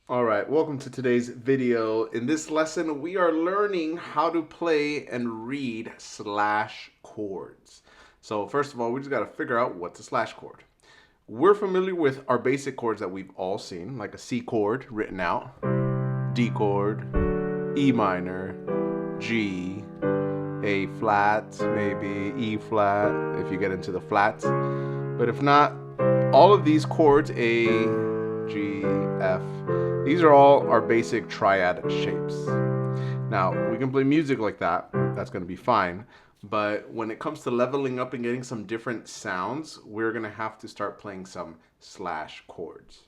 All right, welcome to today's video. In this lesson, we are learning how to play and read slash chords. So first of all, we just got to figure out what's a slash chord. We're familiar with our basic chords that we've all seen, like a C chord written out, D chord, E minor, G, A flat, maybe E flat if you get into the flats. But if not, all of these chords, A, G, F, these are all our basic triad shapes. Now, we can play music like that. That's going to be fine. But when it comes to leveling up and getting some different sounds, we're going to have to start playing some slash chords.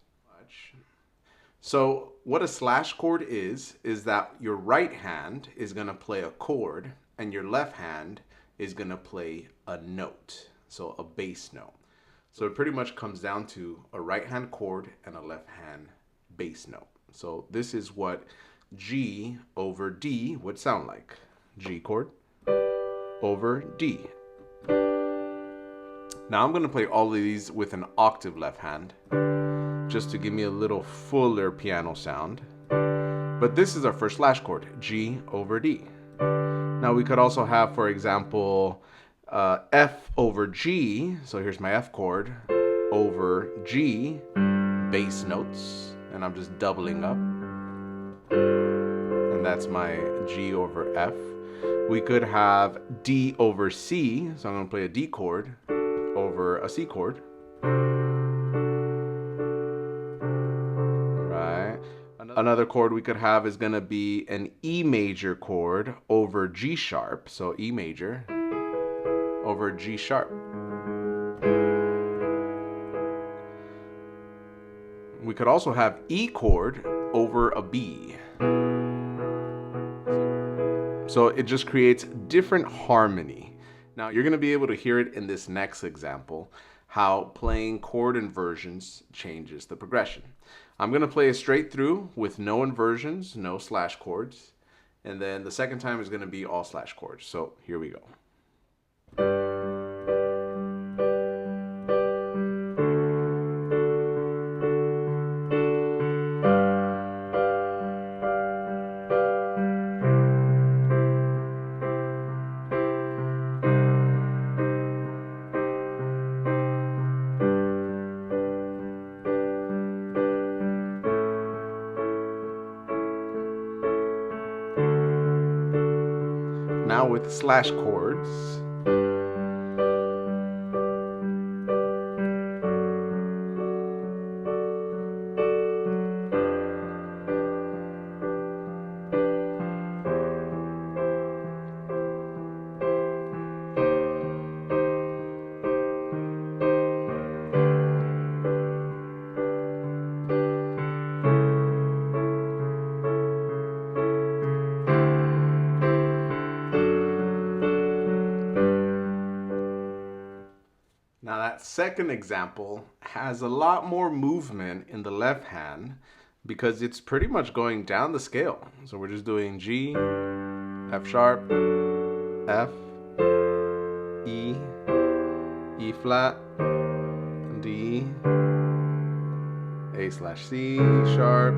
So what a slash chord is that your right hand is going to play a chord and your left hand is going to play a note, so a bass note. So it pretty much comes down to a right hand chord and a left hand bass note. So this is what G over D would sound like. G chord over D. Now I'm going to play all of these with an octave left hand just to give me a little fuller piano sound. But this is our first slash chord, G over D. Now we could also have, for example, F over G. So here's my F chord over G, bass notes, and I'm just doubling up. And that's my G over F. We could have D over C. So I'm going to play a D chord over a C chord. Right. Another chord we could have is going to be an E major chord over G sharp. So E major over G sharp. We could also have E chord over a B. So it just creates different harmony. Now you're going to be able to hear it in this next example, how playing chord inversions changes the progression. I'm going to play it straight through with no inversions, no slash chords. And then the second time is going to be all slash chords. So here we go. Now with slash chords, now that second example has a lot more movement in the left hand because it's pretty much going down the scale. So we're just doing G, F sharp, F, E, E flat, D, A slash C sharp,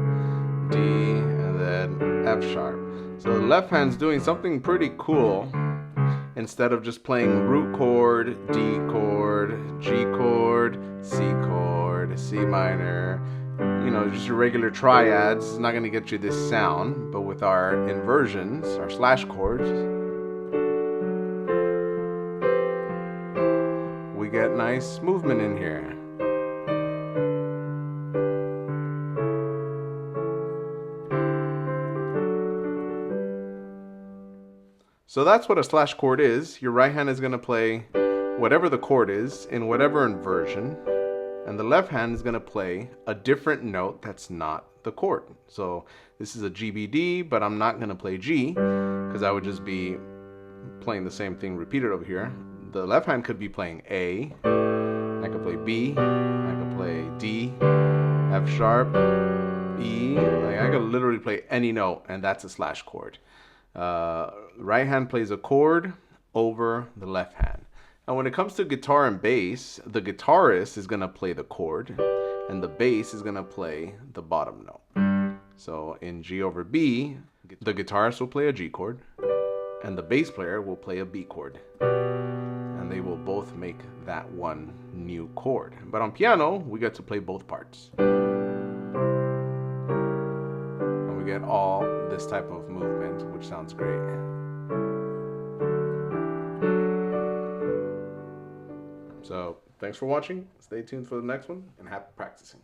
D, and then F sharp. So the left hand's doing something pretty cool. Instead of just playing root chord, D chord, G chord, C chord, C minor, you know, just your regular triads, it's not going to get you this sound. But with our inversions, our slash chords, we get nice movement in here. So that's what a slash chord is. Your right hand is going to play whatever the chord is in whatever inversion, and the left hand is going to play a different note that's not the chord. So this is a GBD, but I'm not going to play G because I would just be playing the same thing repeated over here. The left hand could be playing A, I could play B, I could play D, F sharp, E. Like I could literally play any note, and that's a slash chord. Right hand plays a chord over the left hand. Now when it comes to guitar and bass, the guitarist is going to play the chord and the bass is going to play the bottom note. So in G over B, the guitarist will play a G chord, and the bass player will play a B chord. And they will both make that one new chord. But on piano, we get to play both parts. And we get all this type of movement, which sounds great. So thanks for watching. Stay tuned for the next one, and happy practicing.